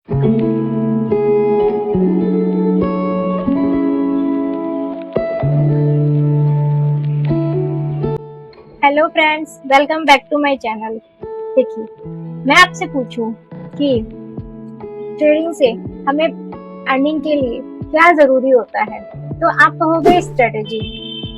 Hello friends, welcome back to my channel. देखिए, मैं आपसे पूछूं कि ट्रेडिंग से हमें अर्निंग के लिए क्या जरूरी होता है, तो आप कहोगे स्ट्रेटेजी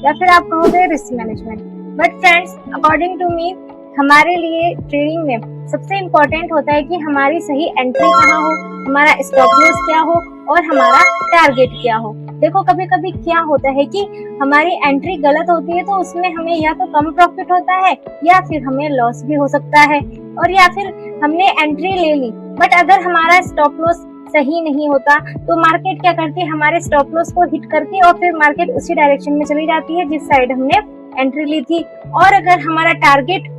या फिर आप कहोगे risk management. But friends, according to me, हमारे लिए ट्रेडिंग में सबसे इम्पोर्टेंट होता है कि हमारी सही एंट्री कहाँ हो, हमारा स्टॉप लॉस क्या हो और हमारा टारगेट क्या हो। देखो, कभी कभी क्या होता है कि हमारी एंट्री गलत होती है तो उसमें हमें या तो कम प्रॉफिट होता है या फिर हमें लॉस भी हो सकता है, और या फिर हमने एंट्री ले ली बट अगर हमारा स्टॉप लॉस सही नहीं होता तो मार्केट क्या करती है, हमारे स्टॉप लॉस को हिट करती है और फिर मार्केट उसी डायरेक्शन में चली जाती है जिस साइड हमने एंट्री ली थी। और अगर हमारा टारगेट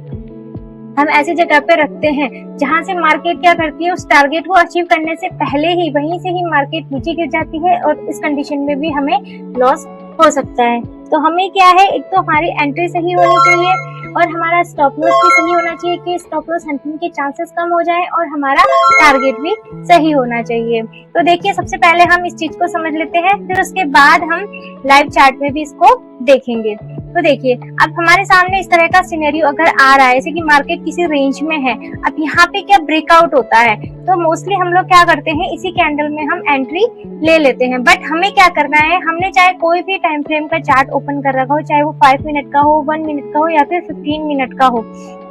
हम ऐसी जगह पे रखते हैं जहां से मार्केट क्या करती है, उस टारगेट को अचीव करने से पहले ही वहीं से ही मार्केट नीचे गिर जाती है और इस कंडीशन में भी हमें लॉस हो सकता है। तो हमें क्या है, एक तो हमारी एंट्री सही होनी चाहिए और हमारा स्टॉप लॉस भी सही होना चाहिए कि स्टॉप लॉस हंटिंग के चांसेस कम हो जाए, और हमारा टारगेट भी सही होना चाहिए। तो देखिए, सबसे पहले हम इस चीज को समझ लेते हैं, फिर उसके बाद हम लाइव चार्ट में भी इसको देखेंगे। तो देखिए, अब हमारे सामने इस तरह का सिनेरियो अगर आ रहा है, जैसे कि मार्केट किसी रेंज में है, अब यहाँ पे क्या ब्रेकआउट होता है तो मोस्टली हम लोग क्या करते हैं, इसी कैंडल में हम एंट्री ले लेते हैं। बट हमें क्या करना है, हमने चाहे कोई भी टाइम फ्रेम का चार्ट ओपन कर रखा हो, चाहे वो 5 मिनट का हो, 1 मिनट का हो या फिर 15 मिनट का हो,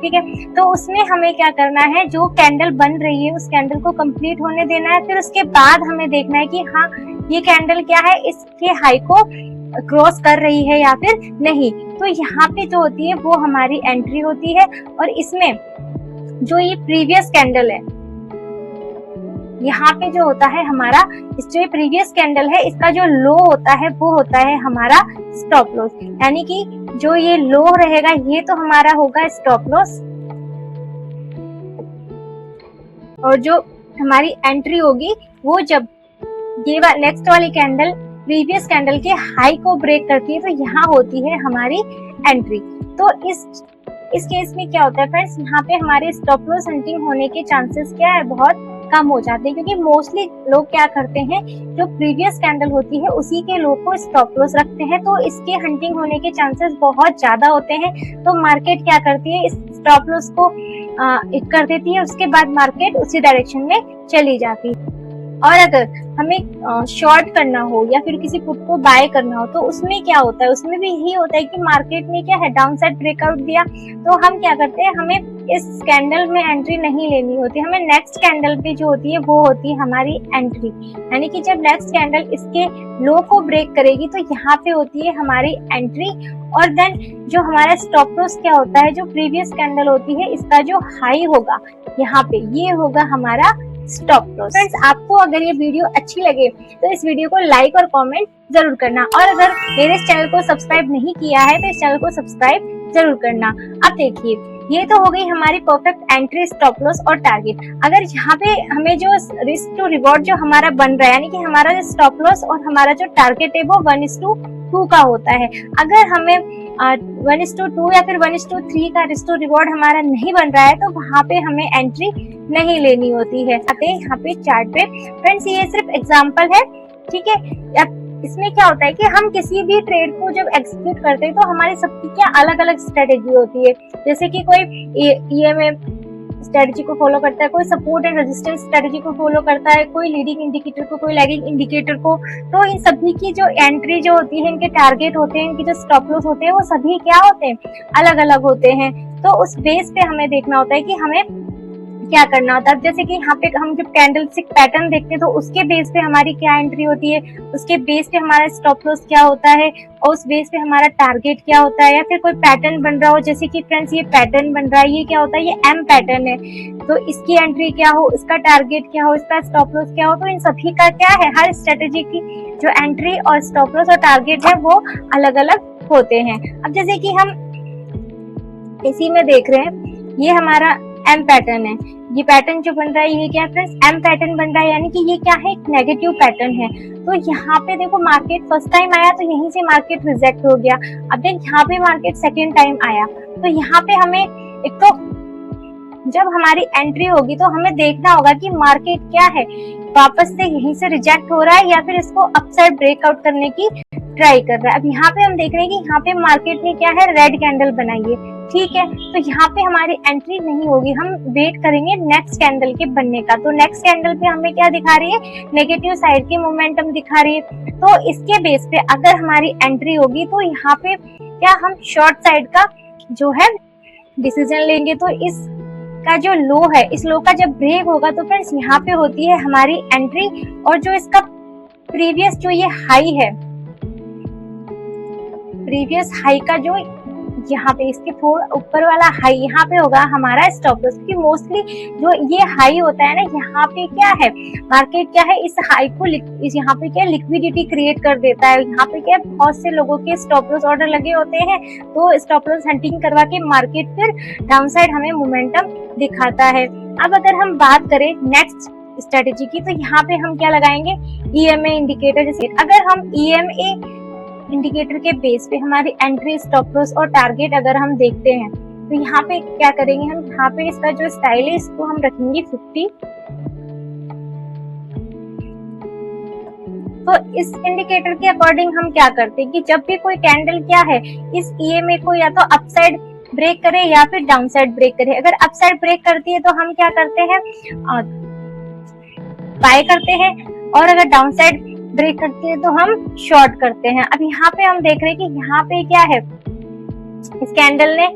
ठीक है, तो उसमें हमें क्या करना है, जो कैंडल बन रही है उस कैंडल को कंप्लीट होने देना है। फिर उसके बाद हमें देखना है कि हाँ, ये कैंडल क्या है, इसके हाई को क्रॉस कर रही है या फिर नहीं। तो यहाँ पे जो होती है वो हमारी एंट्री होती है, और इसमें जो ये प्रीवियस कैंडल है, यहाँ पे जो होता है हमारा, इस जो प्रीवियस कैंडल है इसका जो लो होता है वो होता है हमारा स्टॉप लॉस। यानी कि जो ये लो रहेगा ये तो हमारा होगा स्टॉप लॉस, और जो हमारी एंट्री होगी वो जब ये नेक्स्ट वाली कैंडल प्रीवियस कैंडल के हाई को ब्रेक करती है तो यहाँ होती है हमारी एंट्री। तो इस केस में क्या होता है फ्रेंड्स, यहाँ पे हमारे स्टॉप लॉस हंटिंग होने के चांसेस क्या है, बहुत कम हो जाते हैं, क्योंकि मोस्टली लोग क्या करते हैं, जो प्रीवियस कैंडल होती है उसी के लो को स्टॉप लॉस रखते हैं, तो इसके हंटिंग होने के चांसेस बहुत ज्यादा होते हैं। तो मार्केट क्या करती है, इस स्टॉप लॉस को हिट कर देती है, उसके बाद मार्केट उसी डायरेक्शन में चली जाती है। और अगर हमें शॉर्ट करना हो या फिर किसी पुट को बाय करना हो तो उसमें क्या होता है, उसमें भी यही होता है कि मार्केट ने क्या है, डाउन साइड ब्रेकआउट दिया तो हम क्या करते हैं, हमें इस कैंडल में एंट्री नहीं लेनी होती, हमें नेक्स्ट कैंडल पे जो होती है वो होती है हमारी एंट्री। यानी कि जब नेक्स्ट कैंडल इसके लो को ब्रेक करेगी तो यहाँ पे होती है हमारी एंट्री। और देन जो हमारा स्टॉप लॉस क्या होता है, जो प्रीवियस कैंडल होती है इसका जो हाई होगा यहाँ पे, ये होगा हमारा स्टॉप लॉस। फ्रेंड्स, आपको अगर ये वीडियो अच्छी लगे तो इस वीडियो को लाइक और कमेंट जरूर करना, और अगर मेरे इस चैनल को सब्सक्राइब नहीं किया है तो इस चैनल को सब्सक्राइब जरूर करना। अब देखिए, ये तो हो गई हमारी परफेक्ट एंट्री, स्टॉप लॉस और टारगेट। अगर यहाँ पे हमें जो रिस्क टू रिवॉर्ड जो हमारा बन रहा है, यानी कि हमारा जो स्टॉप लॉस और हमारा जो टारगेट है वो 1:2 का होता है, अगर हमें 1:2 या फिर 1:3 का रिस्क टू रिवॉर्ड हमारा नहीं बन रहा है तो वहाँ पे हमें एंट्री नहीं लेनी होती है। यहाँ पे चार्ट पे फ्रेंड्स, ये सिर्फ एग्जांपल है, ठीक है। इसमें क्या होता है कि हम किसी भी ट्रेड को जब एग्जीक्यूट करते हैं तो हमारी सबकी क्या अलग अलग स्ट्रेटेजी होती है। जैसे कि कोई ईएमए स्ट्रेटेजी को फॉलो करता है, कोई सपोर्ट एंड रेजिस्टेंस स्ट्रेटेजी को फॉलो करता है, कोई लीडिंग इंडिकेटर को, कोई लैगिंग इंडिकेटर को। तो इन सभी की जो एंट्री जो होती है, इनके टारगेट होते हैं, इनके जो स्टॉप लॉस होते हैं, वो सभी क्या होते हैं, अलग अलग होते हैं। तो उस बेस पे हमें देखना होता है कि हमें क्या करना होता है। जैसे कि यहाँ पे हम जब कैंडलस्टिक पैटर्न देखते हैं तो उसके बेस पे हमारी क्या एंट्री होती है, उसके बेस पे हमारा स्टॉप लॉस क्या होता है, और उस बेस पे हमारा टारगेट क्या होता है। या फिर कोई पैटर्न बन रहा हो, जैसे कि फ्रेंड्स ये पैटर्न बन रहा है, ये क्या होता है, ये एम पैटर्न है, तो इसकी एंट्री क्या हो, इसका टारगेट क्या हो, इसका स्टॉप लॉस क्या हो। तो इन सभी का क्या है, हर स्ट्रेटेजी की जो एंट्री और स्टॉप लॉस और टारगेट है वो अलग अलग होते हैं। अब जैसे कि हम इसी में देख रहे हैं, ये हमारा एम पैटर्न है, ये पैटर्न जो बन रहा है ये क्या है फ्रेंड्स, एम पैटर्न बन रहा है, यानी कि ये क्या है, एक नेगेटिव पैटर्न है। तो यहाँ पे देखो, मार्केट फर्स्ट टाइम आया तो यहीं से मार्केट रिजेक्ट हो गया। अब देख यहाँ पे मार्केट सेकेंड टाइम आया तो यहाँ पे हमें एक तो जब हमारी एंट्री होगी तो हमें देखना होगा कि मार्केट क्या है, वापस से यहीं से रिजेक्ट हो रहा है या फिर इसको अपसाइड ब्रेकआउट करने की ट्राई कर रहा है। अब यहाँ पे हम देख रहे हैं कि यहाँ पे मार्केट ने क्या है, रेड कैंडल बनाई है, ठीक है, तो यहाँ पे हमारी एंट्री नहीं होगी, हम वेट करेंगे नेक्स्ट कैंडल के बनने का। तो नेक्स्ट कैंडल पे हमें क्या दिखा रही है, नेगेटिव साइड की मोमेंटम दिखा रही है। तो इसके बेस पे अगर हमारी एंट्री होगी तो यहाँ पे क्या हम शॉर्ट साइड का जो है डिसीजन लेंगे। तो इस का जो लो है, इस लो का जब ब्रेक होगा तो फ्रेंड्स यहाँ पे होती है हमारी एंट्री, और जो इसका प्रीवियस जो ये हाई है, प्रीवियस हाई का जो यहाँ पे इसके थोड़ा ऊपर वाला हाई यहाँ पे होगा हमारा स्टॉप लॉस। क्योंकि मोस्टली जो ये हाई होता है ना, यहाँ पे क्या है, मार्केट क्या है, इस हाई को यहाँ पे क्या लिक्विडिटी क्रिएट कर देता है। यहाँ पे क्या बहुत से लोगों के स्टॉप लॉस ऑर्डर लगे होते हैं, तो स्टॉप लॉस हंटिंग करवा के मार्केट फिर डाउन साइड हमें मोमेंटम दिखाता है। अब अगर हम बात करें नेक्स्ट स्ट्रेटेजी की, तो यहाँ पे हम क्या लगाएंगे, EMA इंडिकेटर। जैसे अगर हम EMA इंडिकेटर के बेस पे हमारी एंट्री, स्टॉप लॉस और टारगेट अगर हम देखते हैं, तो यहाँ पे क्या करेंगे, हम यहाँ पे इसका जो स्टाइल है इसको हम रखेंगे 50। तो इस इंडिकेटर के अकॉर्डिंग हम क्या करते हैं कि जब भी कोई कैंडल क्या है, इस EMA को या तो अपसाइड ब्रेक करे या फिर डाउन साइड ब्रेक करे। अगर अपसाइड ब्रेक करती है तो हम क्या करते हैं, बाय करते हैं, और अगर डाउन साइड ब्रेक करती है तो हम शॉर्ट करते हैं। अब यहाँ पे हम देख रहे हैं कि यहाँ पे क्या है, इस कैंडल ने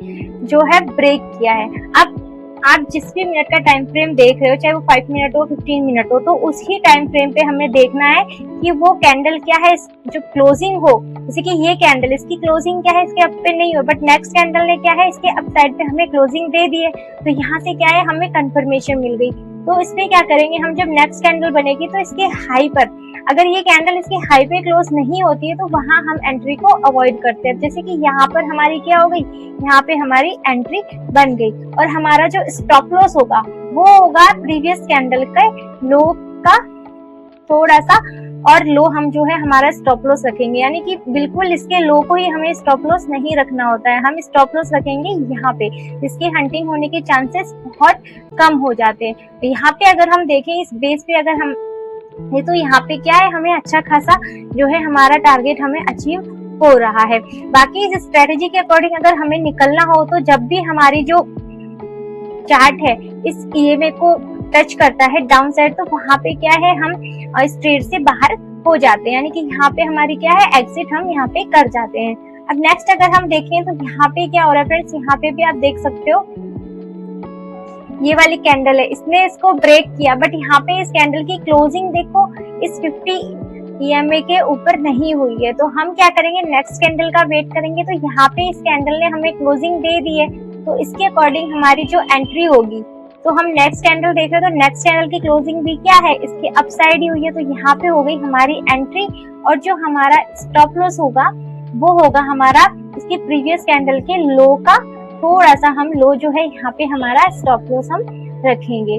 जो है ब्रेक किया है। अब आप जिस भी मिनट का टाइम फ्रेम देख रहे हो, चाहे वो 5 मिनट हो 15 मिनट हो, तो उसी टाइम फ्रेम पे हमें देखना है कि वो कैंडल क्या है, जो क्लोजिंग हो। जैसे कि ये कैंडल, इसकी क्लोजिंग क्या है, इसके अप पे नहीं हो, बट नेक्स्ट कैंडल ने क्या है, इसके अप साइड पे हमें क्लोजिंग दे दी है। तो यहाँ से क्या है, हमें कंफर्मेशन मिल गई। तो इसमें क्या करेंगे हम, जब नेक्स्ट कैंडल बनेगी तो इसके हाई पर, अगर ये कैंडल इसके हाई पे क्लोज नहीं होती है तो वहां हम एंट्री को अवॉइड करते हैं। जैसे कि यहाँ पर हमारी क्या हो गई, यहाँ पे हमारी एंट्री बन गई, और हमारा जो स्टॉप लॉस होगा वो होगा प्रीवियस कैंडल के लो का थोड़ा सा और लो हम जो है हमारा स्टॉप लॉस रखेंगे। यानी कि बिल्कुल इसके लो को ही हमें स्टॉप लॉस नहीं रखना होता है, हम स्टॉप लॉस रखेंगे यहाँ पे, जिसकी हंटिंग होने के चांसेस बहुत कम हो जाते हैं। तो यहाँ पे अगर हम देखें इस बेस पे, अगर हम ये, तो यहाँ पे क्या है, हमें अच्छा खासा जो है हमारा टारगेट हमें अचीव हो रहा है। बाकी इस स्ट्रेटेजी के अकॉर्डिंग अगर हमें निकलना हो तो जब भी हमारी जो चार्ट है इस EMA को टच करता है डाउन साइड, तो वहां पे क्या है, हम इस ट्रेड से बाहर हो जाते हैं। यानी कि यहाँ पे हमारी क्या है, एग्जिट हम यहाँ पे कर जाते हैं। अब नेक्स्ट अगर हम देखें तो यहाँ पे क्या हो रहा है फ्रेंड्स, यहाँ पे भी आप देख सकते हो ये वाली कैंडल है, इसने इसको ब्रेक किया, बट यहाँ पे इस कैंडल की क्लोजिंग देखो इस 50 EMA के ऊपर नहीं हुई है। तो हम क्या करेंगे, नेक्स्ट कैंडल का वेट करेंगे। तो यहाँ पे इस कैंडल ने हमें क्लोजिंग दे दी है, तो इसके अकॉर्डिंग हमारी जो एंट्री होगी, तो हम नेक्स्ट कैंडल देख रहे हैं, तो नेक्स्ट कैंडल की क्लोजिंग भी क्या है, इसके अपसाइड ही हुई है। तो यहाँ पे हो गई हमारी एंट्री, और जो हमारा स्टॉप लॉस होगा वो होगा हमारा इसकी प्रीवियस कैंडल के लो का थोड़ा सा हम लो जो है यहाँ पे हमारा स्टॉप लॉस हम रखेंगे।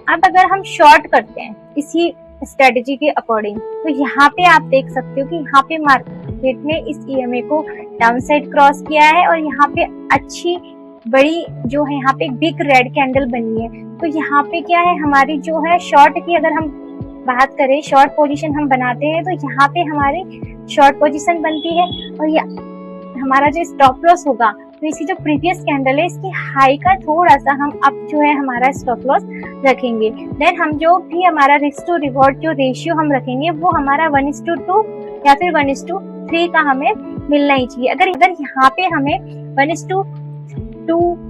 अब अगर हम शॉर्ट करते हैं इसी स्ट्रेटेजी के अकॉर्डिंग, तो यहाँ पे आप देख सकते हो कि यहाँ पे मार्केट ने इस EMA को डाउन साइड क्रॉस किया है, और यहाँ पे अच्छी बड़ी जो है यहाँ पे बिग रेड कैंडल बनी है। तो यहाँ पे क्या है, हमारी जो है शॉर्ट की अगर हम बात करें, शॉर्ट पोजीशन हम बनाते हैं, तो यहाँ पे हमारी शॉर्ट पोजीशन बनती है, और हमारा जो स्टॉप लॉस होगा, तो इसी जो प्रीवियस कैंडल है इसकी हाई का थोड़ा सा हम अप जो है हमारा स्टॉप लॉस रखेंगे। देन हम जो भी हमारा रिस्क टू रिवॉर्ड जो रेशियो हम रखेंगे वो हमारा 1:2 या फिर 1:3 का हमें मिलना ही चाहिए। अगर यहाँ पे हमें 1:2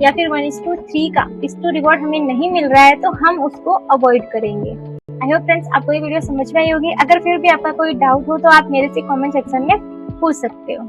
या फिर 1:3 का रिस्क टू रिवॉर्ड हमें नहीं मिल रहा है, तो हम उसको अवॉइड करेंगे। आई होप फ्रेंड्स आपको ये वीडियो समझ में आई होगी। अगर फिर भी आपका कोई डाउट हो तो आप मेरे से कमेंट सेक्शन में पूछ सकते हो।